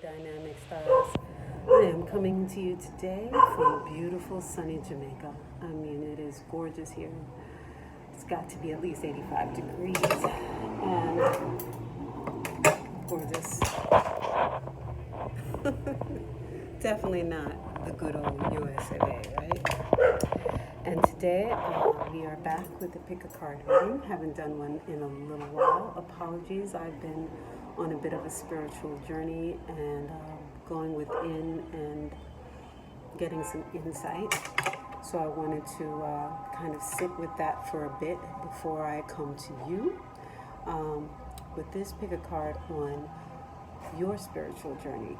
Dynamic Stars. I am coming to you today from beautiful sunny Jamaica. I mean, it is gorgeous here. It's got to be at least 85 degrees and gorgeous. Definitely not the good old USA, right? And today we are back with the pick a card reading. Haven't done one in a little while. Apologies. I've been on a bit of a spiritual journey and going within and getting some insight. So I wanted to kind of sit with that for a bit before I come to you with this pick a card on your spiritual journey.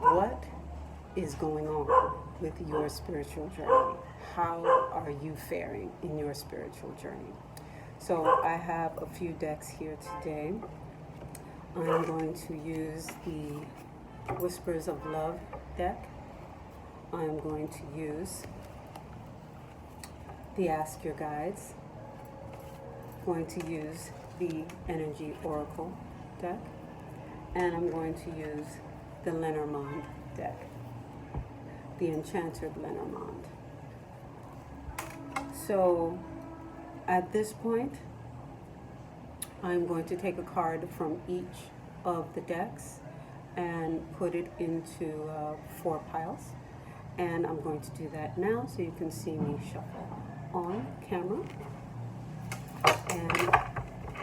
What is going on with your spiritual journey? How are you faring in your spiritual journey? So I have a few decks here today. I'm going to use the Whispers of Love deck. I'm going to use the Ask Your Guides. I'm going to use the Energy Oracle deck. And I'm going to use the Lenormand deck, the Enchanted Lenormand. So at this point, I'm going to take a card from each of the decks and put it into 4 piles. And I'm going to do that now so you can see me shuffle on camera. And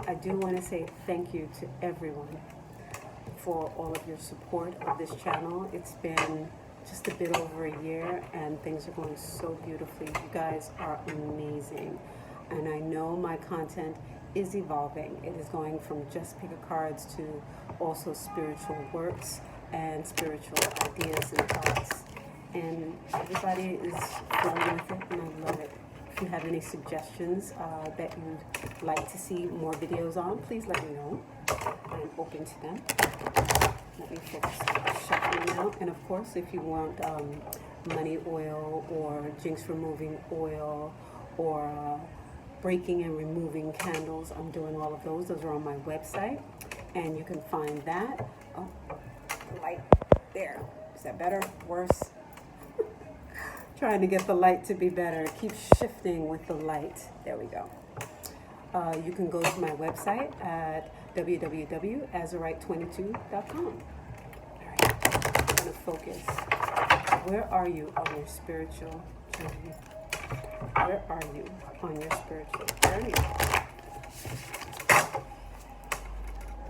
I do want to say thank you to everyone for all of your support of this channel. It's been just a bit over a year and things are going so beautifully. You guys are amazing. And I know my content is evolving. It is going from just pick a cards to also spiritual works and spiritual ideas and thoughts. And everybody is flowing with it and I love it. If you have any suggestions that you'd like to see more videos on, please let me know. I'm open to them. Let me focus shuffling now. And of course, if you want money oil or jinx removing oil or breaking and removing candles, I'm doing all of those. Those are on my website. And you can find that. Oh, light there. Is that better? Worse? Trying to get the light to be better. Keep shifting with the light. There we go. You can go to my website at www.azurite22.com. All right, I'm going to focus. Where are you on your spiritual journey? Where are you on your spiritual journey?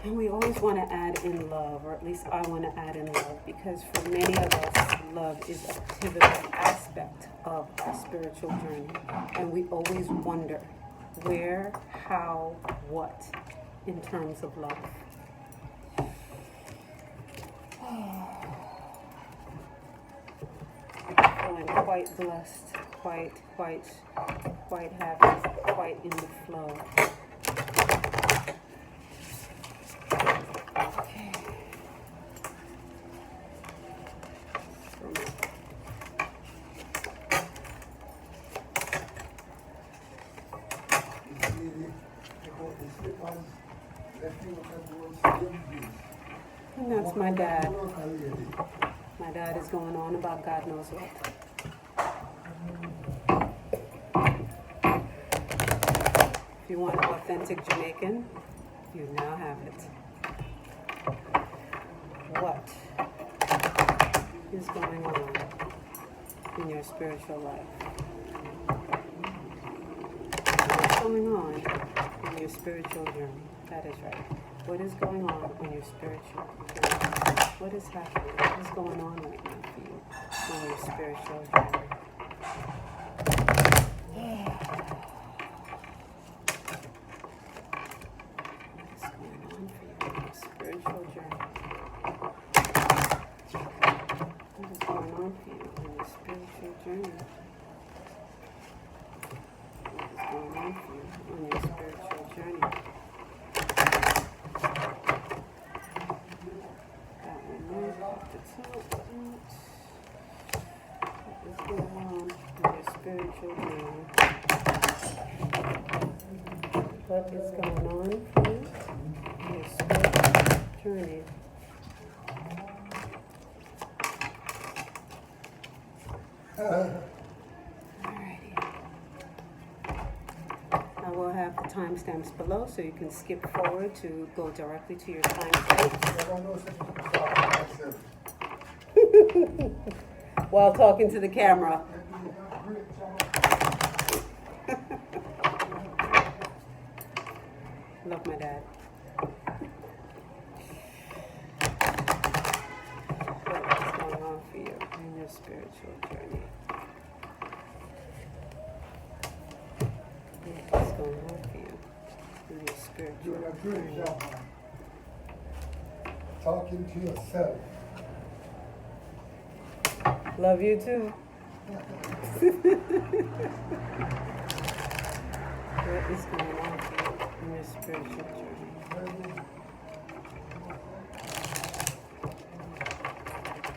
And we always want to add in love, or at least I want to add in love, because for many of us, love is a pivotal aspect of our spiritual journey. And we always wonder where, how, what in terms of love. Feeling quite blessed, quite happy, quite in the flow. Okay. And that's my dad. My dad is going on about God knows what. If you want authentic Jamaican, you now have it. What is going on in your spiritual life? What's going on in your spiritual journey? That is right. What is going on in your spiritual journey? What is happening? What is going on right now for you on your spiritual journey? What's going on for you on your spiritual journey? What is going on for you on your spiritual journey? What is going on for you on your spiritual journey? What is going on for you in your spiritual journey? Alrighty. I will have the timestamps below so you can skip forward to go directly to your timestamps. While talking to the camera. Love my dad. What is going on for you in your spiritual journey? What is going on for you in your spiritual Doing a good journey? job, man. Talking to yourself. Love you too. What is going on for you in your spiritual journey?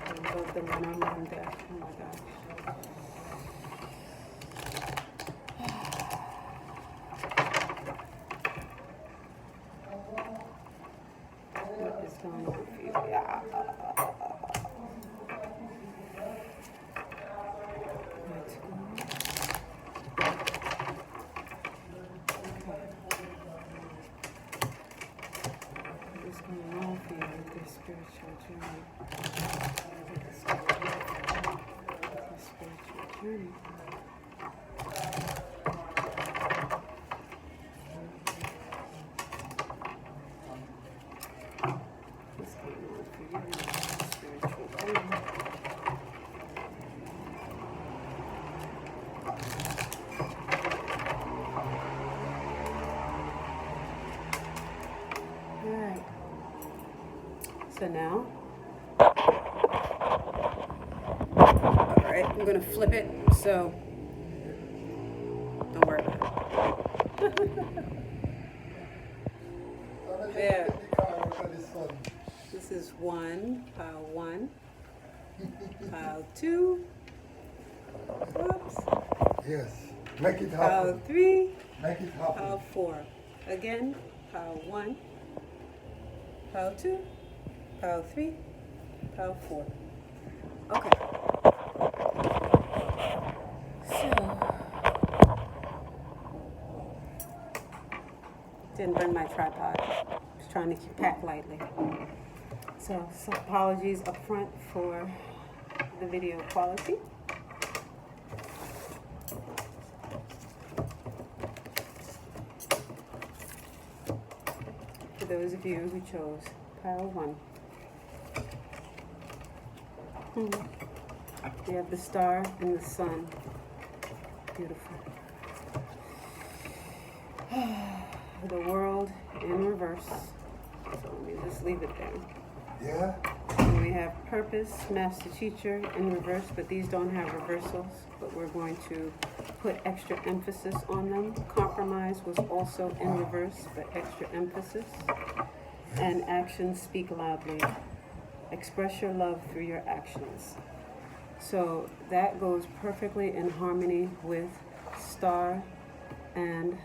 I love them when I'm on deck. Oh my gosh. What is going on for you? Yeah. What's going on? What is going on for you with your spiritual journey? What is going on with your spiritual journey? What's going on for you in your spiritual journey? Alright. So now, alright, I'm going to flip it, so don't worry about it. There. This is pile 1, pile 2, whoops, Yes. Make it pile happen. 3, Make it pile happen. 4. Again, pile 1, pile 2, pile 3, pile 4. Okay. So, didn't bring my tripod. Just trying to keep packed lightly. So apologies up front for the video quality. For those of you who chose pile 1. We have the star and the sun. Beautiful. The world in reverse. So let me just leave it there. Yeah? And we have purpose, master teacher in reverse, but these don't have reversals, but we're going to put extra emphasis on them. Compromise was also in reverse, but extra emphasis. And actions speak loudly. Express your love through your actions. So that goes perfectly in harmony with star and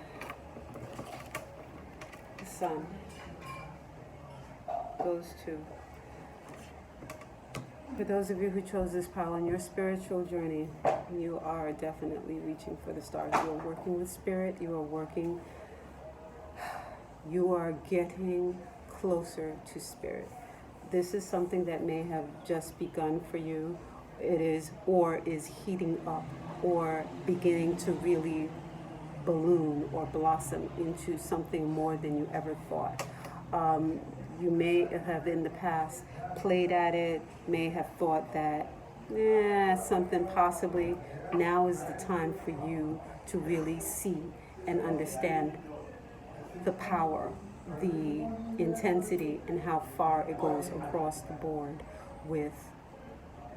the sun. Those two. For those of you who chose this pile on your spiritual journey, you are definitely reaching for the stars. You are working with spirit. You are getting closer to spirit. This is something that may have just begun for you. It is, or is heating up, or beginning to really balloon or blossom into something more than you ever thought. You may have in the past played at it, may have thought that, something possibly. Now is the time for you to really see and understand the power, the intensity, and how far it goes across the board with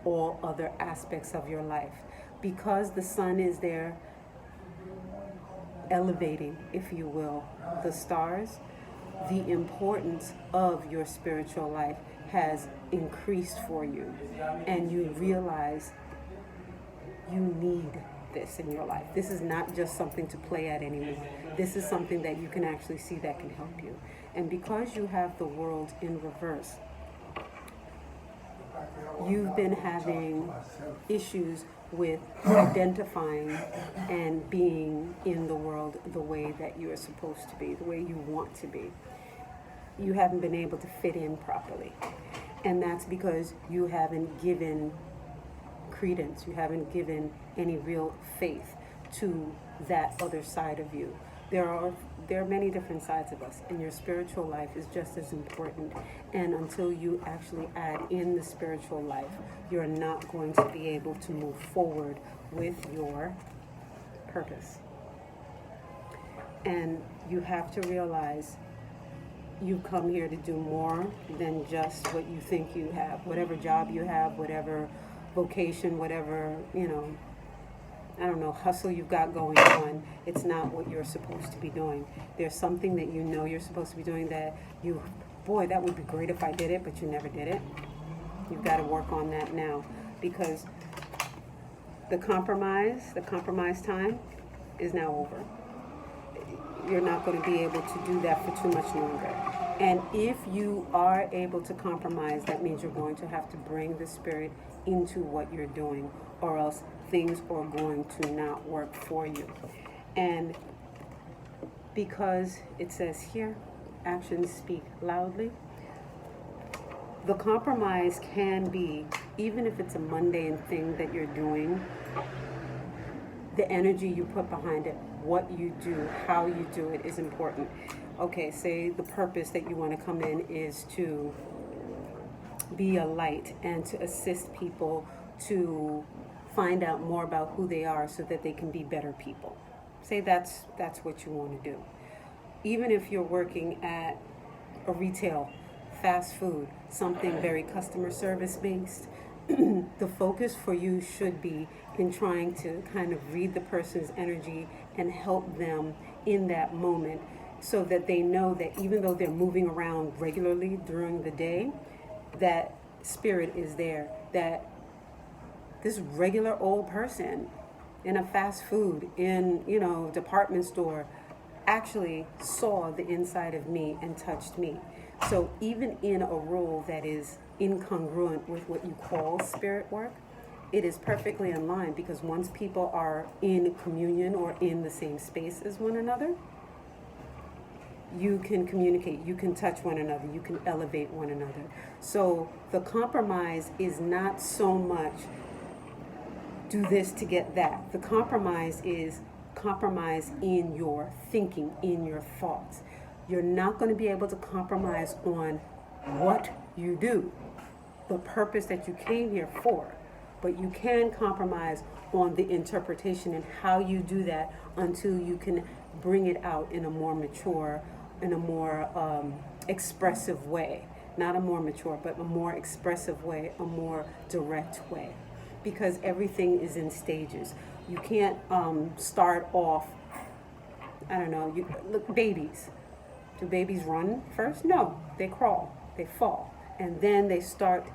all other aspects of your life. Because the sun is there elevating, if you will, the stars, the importance of your spiritual life has increased for you, and you realize you need this in your life. This is not just something to play at anymore. This is something that you can actually see that can help you. And because you have the world in reverse, you've been having issues with identifying and being in the world the way that you are supposed to be, the way you want to be. You haven't been able to fit in properly. And that's because you haven't given credence, you haven't given any real faith to that other side of you. There are many different sides of us, and your spiritual life is just as important. And until you actually add in the spiritual life, you're not going to be able to move forward with your purpose. And you have to realize you come here to do more than just what you think you have. Whatever job you have, whatever vocation, whatever, I don't know, hustle you've got going on, it's not what you're supposed to be doing. There's something that you know you're supposed to be doing that boy, that would be great if I did it, but you never did it. You've got to work on that now, because the compromise time is now over. You're not going to be able to do that for too much longer. And if you are able to compromise, that means you're going to have to bring the spirit into what you're doing, or else things are going to not work for you. And because it says here, actions speak loudly, the compromise can be, even if it's a mundane thing that you're doing, the energy you put behind it, what you do, how you do it is important. Okay, say the purpose that you want to come in is to be a light and to assist people to find out more about who they are so that they can be better people. Say that's what you want to do. Even if you're working at a retail, fast food, something very customer service based, the focus for you should be in trying to kind of read the person's energy and help them in that moment, so that they know that even though they're moving around regularly during the day, that spirit is there, that this regular old person in a fast food, in, department store, actually saw the inside of me and touched me. So even in a role that is incongruent with what you call spirit work, it is perfectly in line, because once people are in communion or in the same space as one another, you can communicate, you can touch one another, you can elevate one another. So the compromise is not so much do this to get that. The compromise is compromise in your thinking, in your thoughts. You're not going to be able to compromise on what you do, the purpose that you came here for, but you can compromise on the interpretation and how you do that until you can bring it out in a more mature, in a more expressive way. Not a more mature, but a more expressive way, a more direct way. Because everything is in stages. You can't start off, look, babies. Do babies run first? No, they crawl, they fall. And then they start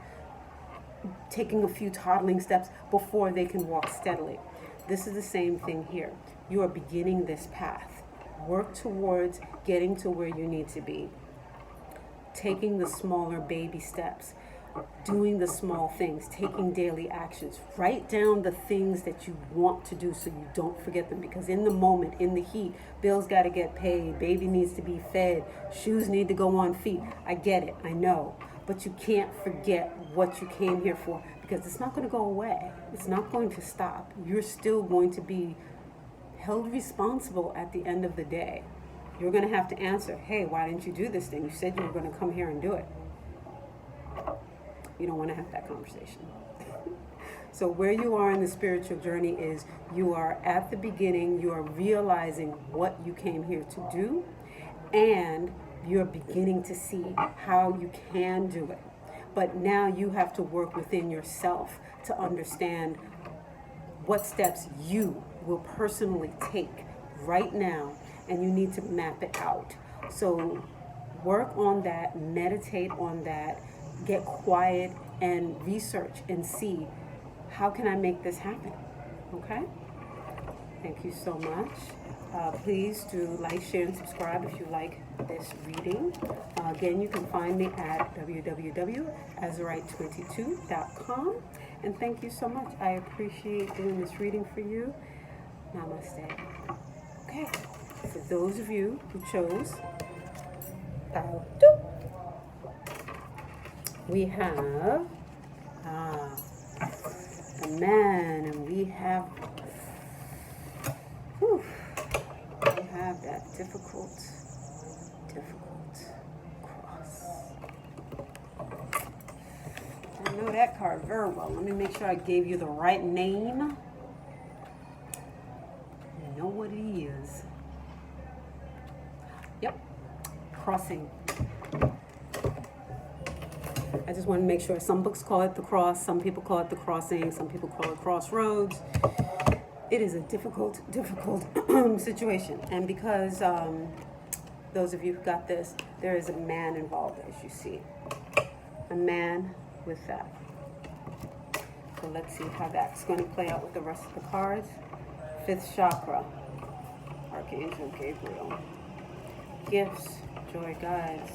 taking a few toddling steps before they can walk steadily. This is the same thing here. You are beginning this path. Work towards getting to where you need to be. Taking the smaller baby steps. Doing the small things, taking daily actions. Write down the things that you want to do so you don't forget them, because in the moment, in the heat, bills got to get paid, baby needs to be fed, shoes need to go on feet. I get it, I know, but you can't forget what you came here for, because it's not going to go away. It's not going to stop. You're still going to be held responsible at the end of the day. You're going to have to answer, hey, why didn't you do this thing? You said you were going to come here and do it. You don't want to have that conversation. So where you are in the spiritual journey is you are at the beginning, you are realizing what you came here to do, and you're beginning to see how you can do it. But now you have to work within yourself to understand what steps you will personally take right now, and you need to map it out. So work on that, meditate on that, get quiet and research and see, how can I make this happen? Okay? Thank you so much. Please do like, share, and subscribe if you like this reading. Again, you can find me at www.azurite22.com. And thank you so much. I appreciate doing this reading for you. Namaste. Okay, for those of you who chose Pao-two, we have a man, and we have that difficult cross. I know that card very well. Let me make sure I gave you the right name. You know what he is. Yep, crossing. I just want to make sure. Some books call it the cross, some people call it the crossing, some people call it crossroads. It is a difficult situation. And because those of you who got this, there is a man involved, as you see. A man with that. So let's see how that's going to play out with the rest of the cards. Fifth chakra, Archangel Gabriel. Gifts, joy, guides,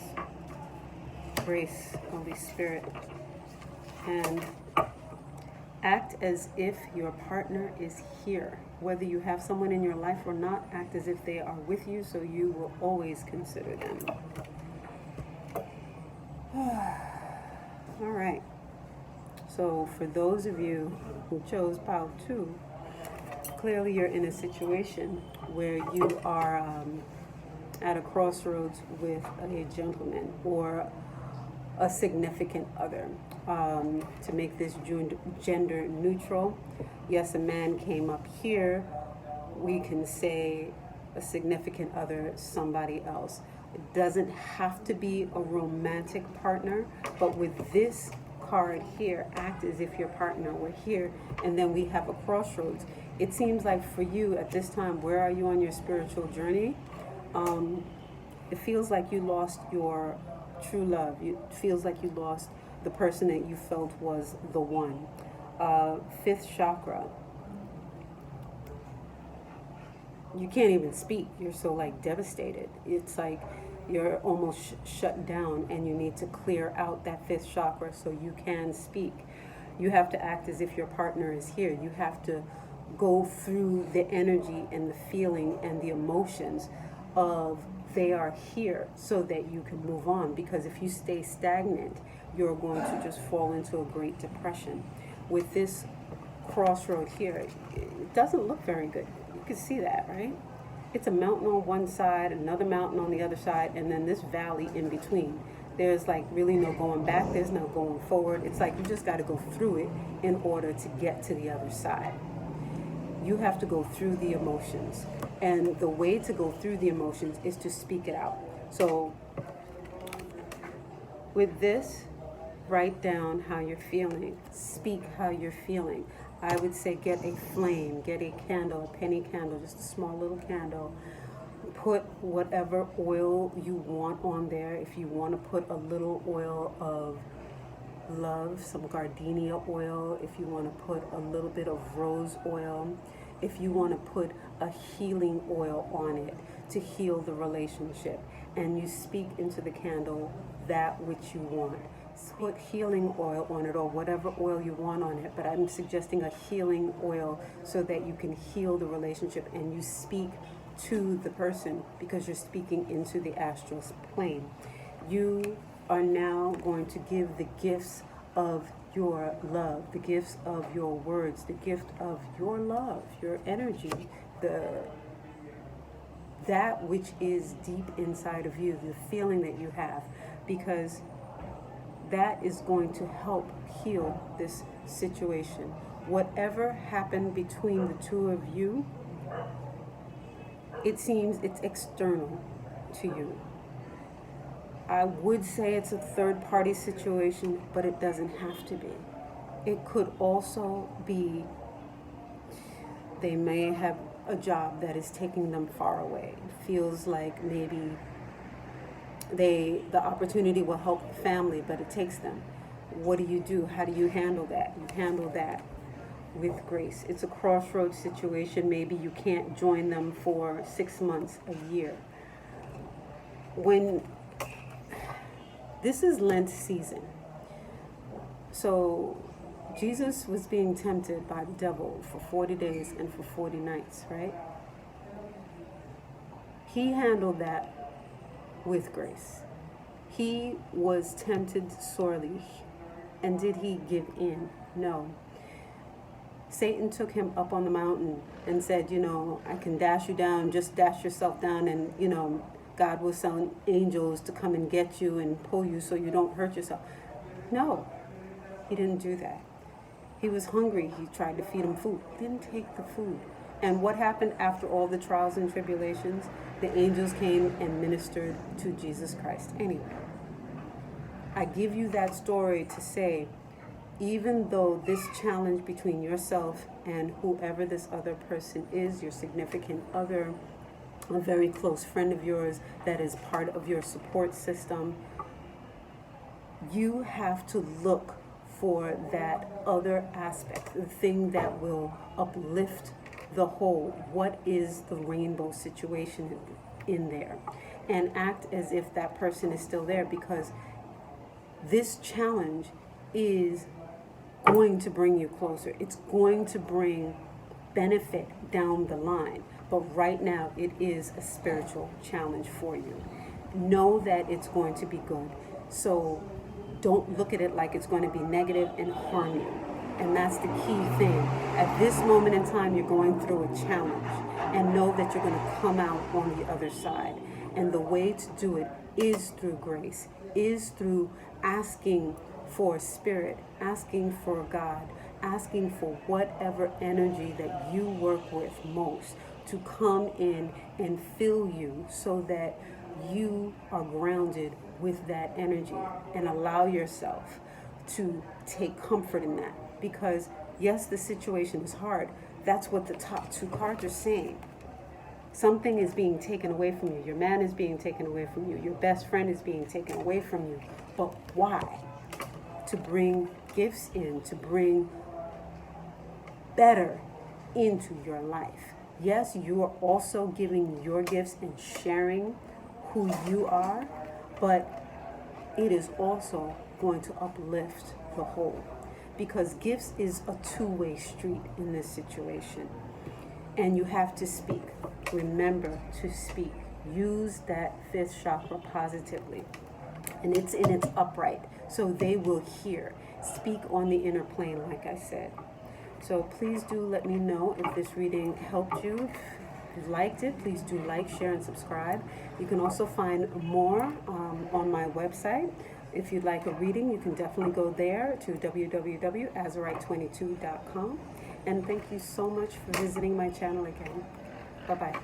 grace, Holy Spirit. And act as if your partner is here. Whether you have someone in your life or not, act as if they are with you, so you will always consider them. All right. So for those of you who chose Pao-two, clearly you're in a situation where you are at a crossroads with a gentleman or a significant other. To make this gender neutral, yes, a man came up here. We can say a significant other, somebody else. It doesn't have to be a romantic partner, but with this card here, act as if your partner were here, and then we have a crossroads. It seems like for you at this time, where are you on your spiritual journey? It feels like you lost your true love. It feels like you lost the person that you felt was the one. Fifth chakra. You can't even speak. You're so like devastated. It's like you're almost shut down, and you need to clear out that fifth chakra so you can speak. You have to act as if your partner is here. You have to go through the energy and the feeling and the emotions of they are here so that you can move on. Because if you stay stagnant, you're going to just fall into a great depression. With this crossroad here, it doesn't look very good. You can see that, right? It's a mountain on one side, another mountain on the other side, and then this valley in between. There's like really no going back, there's no going forward. It's like you just got to go through it in order to get to the other side. You have to go through the emotions. And the way to go through the emotions is to speak it out. So with this, write down how you're feeling. Speak how you're feeling. I would say get a flame, get a candle, a penny candle, just a small little candle. Put whatever oil you want on there. If you want to put a little oil of love, some gardenia oil, if you want to put a little bit of rose oil, if you want to put a healing oil on it to heal the relationship, and you speak into the candle that which you want. Put healing oil on it, or whatever oil you want on it, but I'm suggesting a healing oil so that you can heal the relationship, and you speak to the person because you're speaking into the astral plane. You are now going to give the gifts of your love, the gifts of your words, the gift of your love, your energy, that which is deep inside of you, the feeling that you have, because that is going to help heal this situation. Whatever happened between the two of you, it seems it's external to you. I would say it's a third-party situation, but it doesn't have to be. It could also be they may have a job that is taking them far away. It feels like maybe the opportunity will help the family, but it takes them. What do you do? How do you handle that? You handle that. with grace. It's a crossroads situation. Maybe you can't join them for 6 months, a year. When this is Lent season, so Jesus was being tempted by the devil for 40 days and for 40 nights, right? He handled that with grace. He was tempted sorely. And did he give in? No. Satan took him up on the mountain and said, I can dash you down, just dash yourself down, and, God will send angels to come and get you and pull you so you don't hurt yourself. No, he didn't do that. He was hungry. He tried to feed him food. Didn't take the food. And what happened after all the trials and tribulations? The angels came and ministered to Jesus Christ. Anyway, I give you that story to say, even though this challenge between yourself and whoever this other person is, your significant other, a very close friend of yours that is part of your support system, you have to look for that other aspect, the thing that will uplift the whole. What is the rainbow situation in there? And act as if that person is still there, because this challenge is going to bring you closer. It's going to bring benefit down the line. But right now, it is a spiritual challenge for you. Know that it's going to be good. So don't look at it like it's going to be negative and harm you. And that's the key thing. At this moment in time, you're going through a challenge. And know that you're going to come out on the other side. And the way to do it is through grace, is through asking for spirit, asking for God, asking for whatever energy that you work with most to come in and fill you so that you are grounded with that energy, and allow yourself to take comfort in that. Because yes, the situation is hard. That's what the top two cards are saying. Something is being taken away from you. Your man is being taken away from you. Your best friend is being taken away from you. But why? To bring gifts in, to bring better into your life. Yes, you are also giving your gifts and sharing who you are, but it is also going to uplift the whole. Because gifts is a two-way street in this situation. And you have to speak. Remember to speak. Use that fifth chakra positively. And it's in its upright, so they will hear. Speak on the inner plane, like I said. So please do let me know if this reading helped you. If you liked it, please do like, share, and subscribe. You can also find more on my website. If you'd like a reading, you can definitely go there to www.azurite22.com. And thank you so much for visiting my channel again. Bye-bye.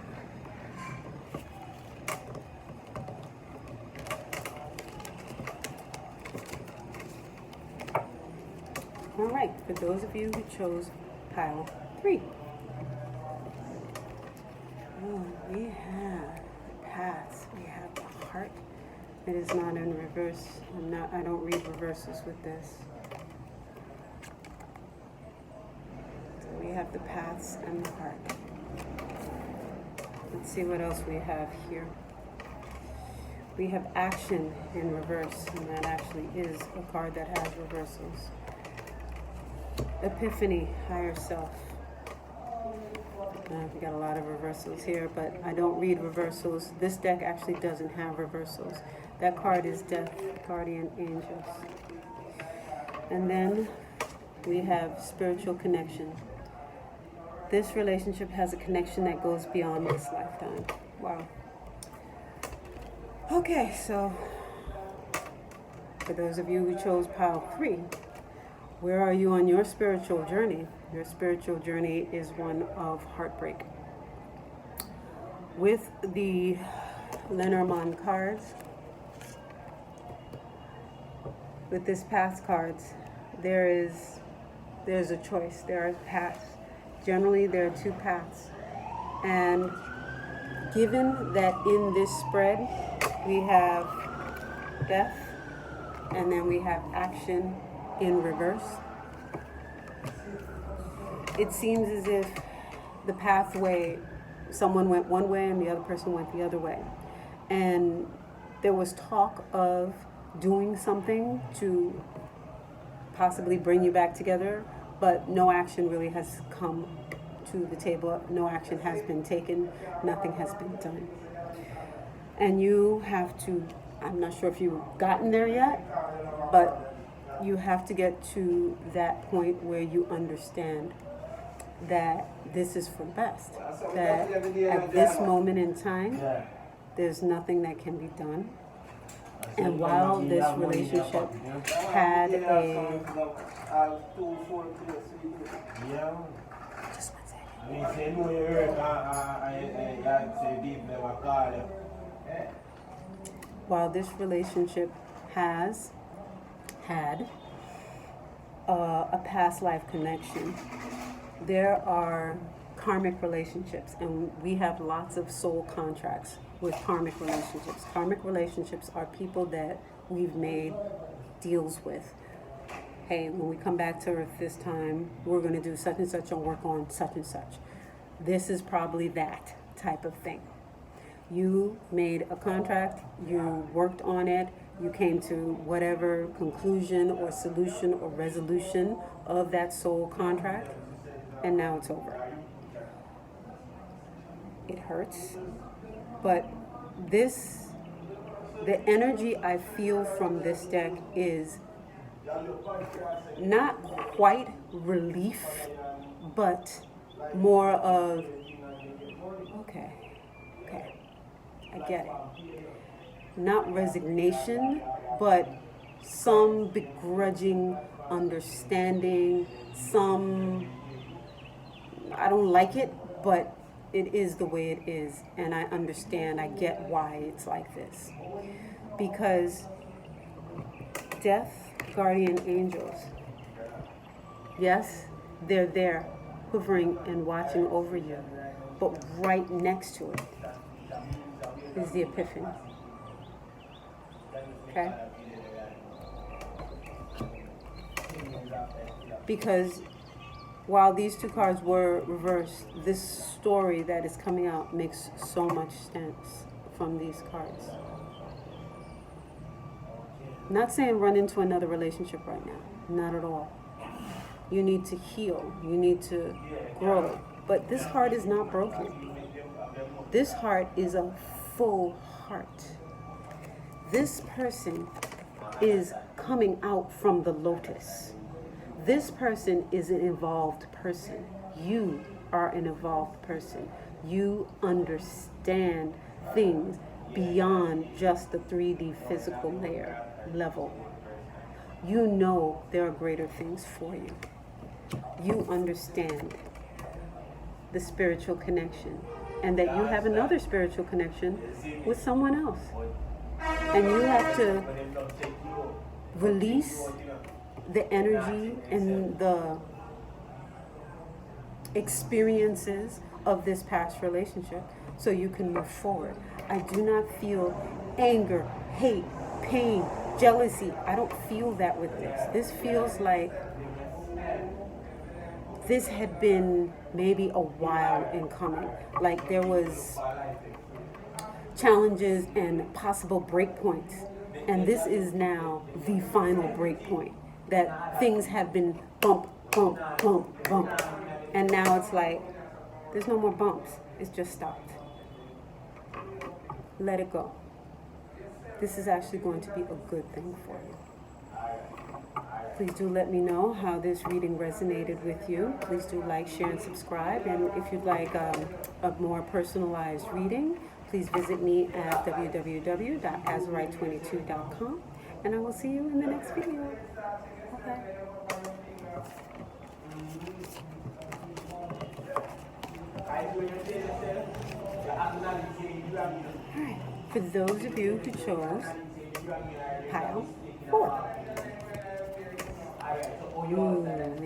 All right, for those of you who chose pile 3. Oh, we have paths. We have the heart. It is not in reverse. I don't read reverses with this. So we have the paths and the heart. Let's see what else we have here. We have action in reverse, and that actually is a card that has reversals. Epiphany, higher self. We got a lot of reversals here, but I don't read reversals. This deck actually doesn't have reversals. That card is Death, Guardian Angels. And then we have spiritual connection. This relationship has a connection that goes beyond this lifetime. Wow. Okay, so for those of you who chose pile 3, where are you on your spiritual journey? Your spiritual journey is one of heartbreak. With the Lenormand cards, with this path cards, there's a choice. There are paths. Generally, there are 2 paths. And given that in this spread, we have death, and then we have action in reverse. it seems as if the pathway, someone went one way and the other person went the other way. And there was talk of doing something to possibly bring you back together, but no action really has come to the table. No action has been taken. Nothing has been done. And you have to, I'm not sure if you've gotten there yet, but you have to get to that point where you understand that this is for the best. That at this moment in time, there's nothing that can be done. And while this relationship had a... Just 1 second. While this relationship has had a past life connection, there are karmic relationships, and we have lots of soul contracts with karmic relationships. Karmic relationships are people that we've made deals with. Hey, when we come back to Earth this time, we're going to do such and such and work on such and such. This is probably that type of thing. You made a contract, you worked on it, you came to whatever conclusion or solution or resolution of that soul contract, and now it's over. It hurts, but the energy I feel from this deck is not quite relief, but more of, okay, I get it. Not resignation, but some begrudging understanding, some, I don't like it, but it is the way it is, and I understand, I get why it's like this. Because death, guardian angels, yes, they're there, hovering and watching over you, but right next to it is the epiphany. Okay? Because while these two cards were reversed, this story that is coming out makes so much sense from these cards. Not saying run into another relationship right now. Not at all. You need to heal. You need to grow. But this heart is not broken. This heart is a full heart. This person is coming out from the lotus. This person is an evolved person. You are an evolved person. You understand things beyond just the 3D physical level. You know there are greater things for you. You understand the spiritual connection, and that you have another spiritual connection with someone else. And you have to release the energy and the experiences of this past relationship so you can move forward. I do not feel anger, hate, pain, jealousy. I don't feel that with this. This feels like this had been maybe a while in coming. Like there was challenges and possible breakpoints. And this is now the final breakpoint. That things have been bump, bump, bump, bump. And now it's like, there's no more bumps. It's just stopped. Let it go. This is actually going to be a good thing for you. Please do let me know how this reading resonated with you. Please do like, share, and subscribe. And if you'd like a more personalized reading, please visit me at www.azurite22.com. And I will see you in the next video. Okay. Alright, for those of you who chose pile 4. We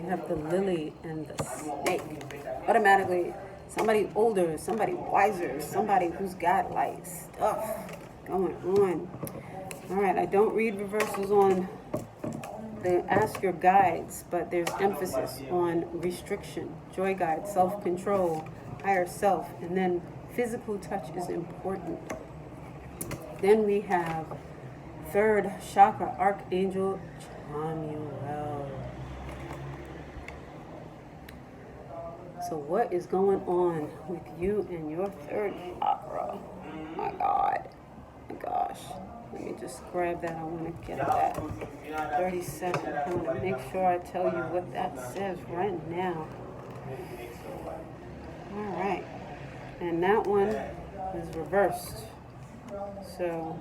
have the lily and the snake. Automatically, somebody older, somebody wiser, somebody who's got like stuff going on. Alright, I don't read reversals on They ask your guides, but there's emphasis on restriction, joy guide, self-control, higher self, and then physical touch is important. Then we have third chakra, Archangel Chamuel. So what is going on with you and your third chakra? Oh my God. Oh my gosh. Let me just grab that. I want to get that. 37. I want to make sure I tell you what that says right now. All right. And that one is reversed. So,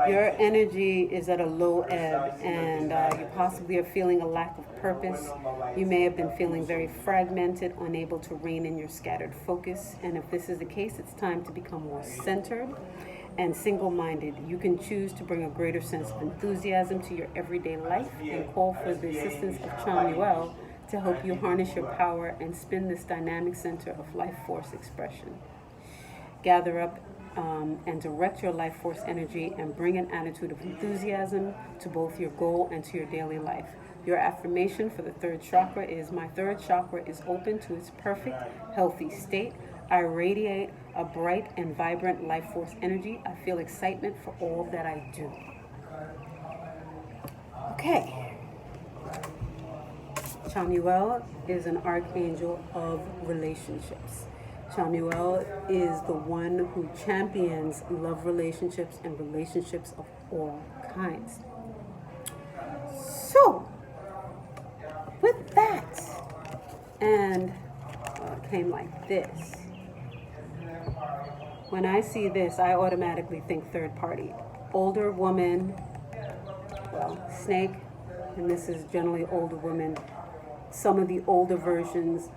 your energy is at a low ebb, and you possibly are feeling a lack of purpose. You may have been feeling very fragmented, unable to rein in your scattered focus. And if this is the case, it's time to become more centered and single-minded. You can choose to bring a greater sense of enthusiasm to your everyday life and call for the assistance of Chamuel to help you harness your power and spin this dynamic center of life force expression. Gather up and direct your life force energy and bring an attitude of enthusiasm to both your goal and to your daily life. Your affirmation for the third chakra is, my third chakra is open to its perfect, healthy state. I radiate a bright and vibrant life force energy. I feel excitement for all that I do. Okay. Chamuel is an archangel of relationships. Chamuel is the one who champions love relationships and relationships of all kinds. So, with that, and it came like this. When I see this, I automatically think third party. Older woman, well, snake, and this is generally older women. Some of the older versions,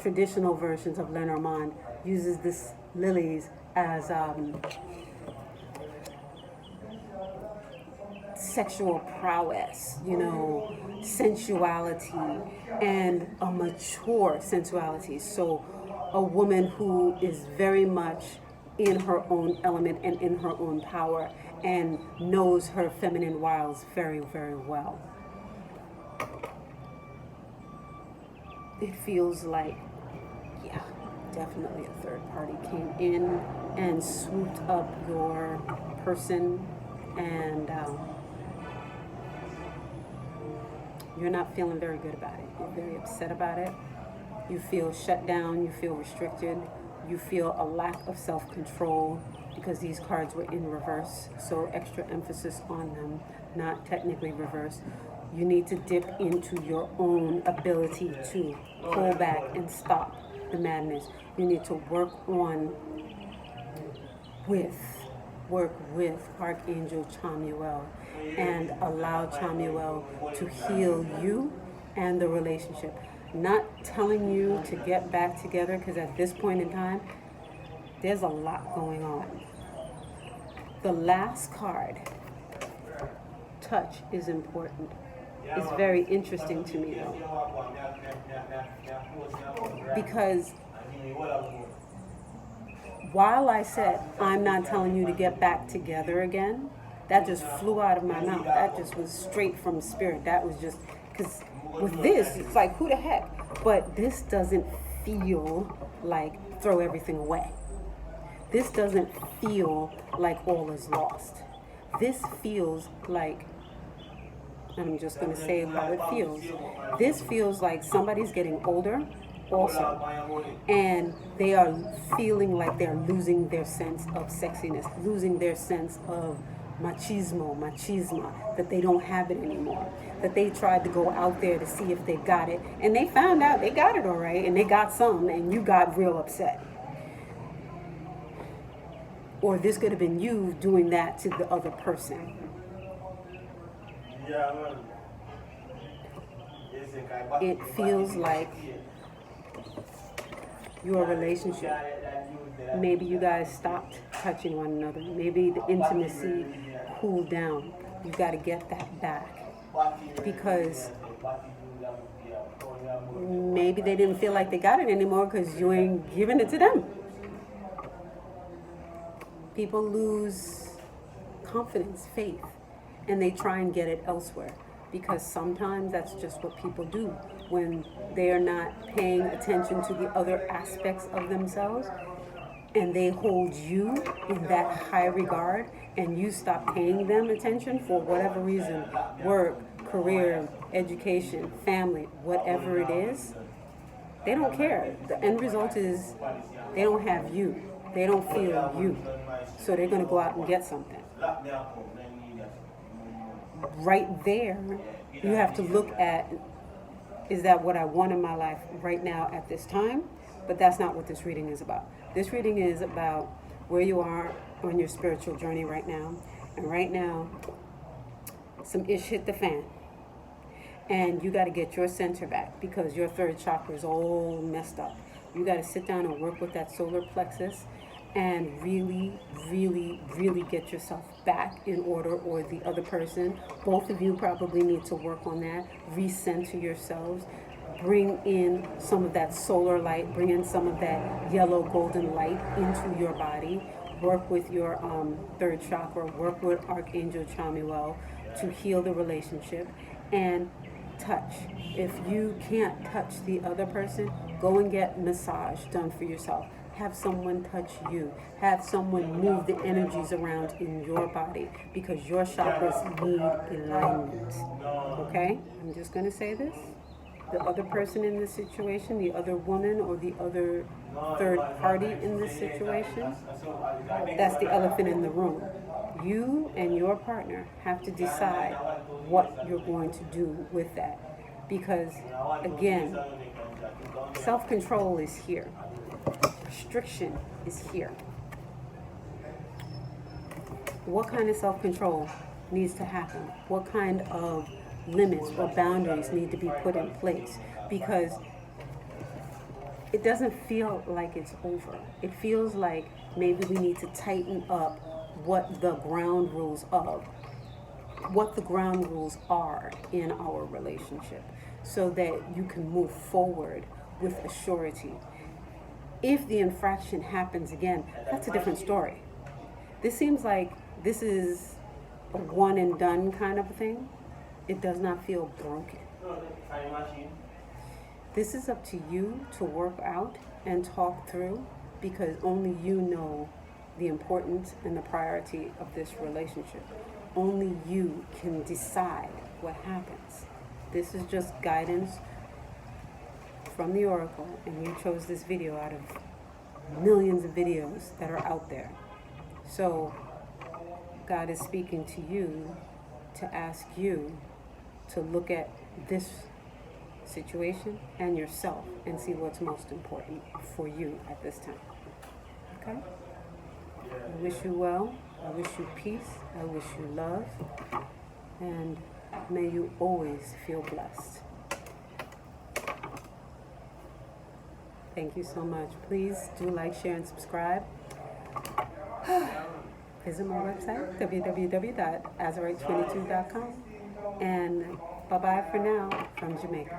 traditional versions of Lenormand, uses this lilies as sexual prowess, sensuality, and a mature sensuality. So a woman who is very much in her own element and in her own power and knows her feminine wiles very, very well. It feels like, yeah, definitely a third party came in and swooped up your person, and you're not feeling very good about it. You're very upset about it. You feel shut down, you feel restricted, you feel a lack of self-control because these cards were in reverse, so extra emphasis on them, not technically reverse. You need to dip into your own ability to pull back and stop the madness. You need to work with Archangel Chamuel and allow Chamuel to heal you and the relationship. Not telling you to get back together, because at this point in time, there's a lot going on. The last card, touch, is important. It's very interesting to me though, because while I said I'm not telling you to get back together again, that just flew out of my mouth. That just was straight from spirit. That was just, because with this, it's like, who the heck? But this doesn't feel like throw everything away. This doesn't feel like all is lost. This feels like, I'm just going to say how it feels. This feels like somebody's getting older also, and they are feeling like they're losing their sense of sexiness, losing their sense of machisma, that they don't have it anymore, that they tried to go out there to see if they got it, and they found out they got it all right, and they got some, and you got real upset. Or this could have been you doing that to the other person. It feels like your relationship, maybe you guys stopped touching one another. Maybe the intimacy cooled down. You got to get that back, because maybe they didn't feel like they got it anymore because you ain't giving it to them. People lose confidence, faith, and they try and get it elsewhere. Because sometimes that's just what people do when they are not paying attention to the other aspects of themselves, and they hold you in that high regard, and you stop paying them attention for whatever reason, work, career, education, family, whatever it is. They don't care. The end result is they don't have you. They don't feel you. So they're going to go out and get something. Right there, you have to look at, is that what I want in my life right now at this time? But that's not what this reading is about. This reading is about where you are on your spiritual journey right now. And right now, some ish hit the fan. And you got to get your center back because your third chakra is all messed up. You got to sit down and work with that solar plexus and really, really, really get yourself back in order, or the other person. Both of you probably need to work on that. Recenter yourselves. Bring in some of that solar light. Bring in some of that yellow golden light into your body. Work with your third chakra. Work with Archangel Chamuel to heal the relationship. And touch. If you can't touch the other person, go and get massage done for yourself. Have someone touch you. Have someone move the energies around in your body because your chakras need alignment. Okay? I'm just going to say this. The other person in this situation, the other woman or the other third party in this situation, that's the elephant in the room. You and your partner have to decide what you're going to do with that. Because, again, self-control is here. Restriction is here. What kind of self-control needs to happen? What kind of limits or boundaries need to be put in place? Because it doesn't feel like it's over. It feels like maybe we need to tighten up what the ground rules are in our relationship so that you can move forward with a surety. If the infraction happens again, that's a different story. This seems like this is a one and done kind of thing. It does not feel broken. This is up to you to work out and talk through because only you know the importance and the priority of this relationship. Only you can decide what happens. This is just guidance from the Oracle, and you chose this video out of millions of videos that are out there. So God is speaking to you to ask you to look at this situation and yourself and see what's most important for you at this time. Okay? I wish you well. I wish you peace. I wish you love. And may you always feel blessed. Thank you so much. Please do like, share, and subscribe. Visit my website, www.azurite22.com. And bye-bye for now from Jamaica.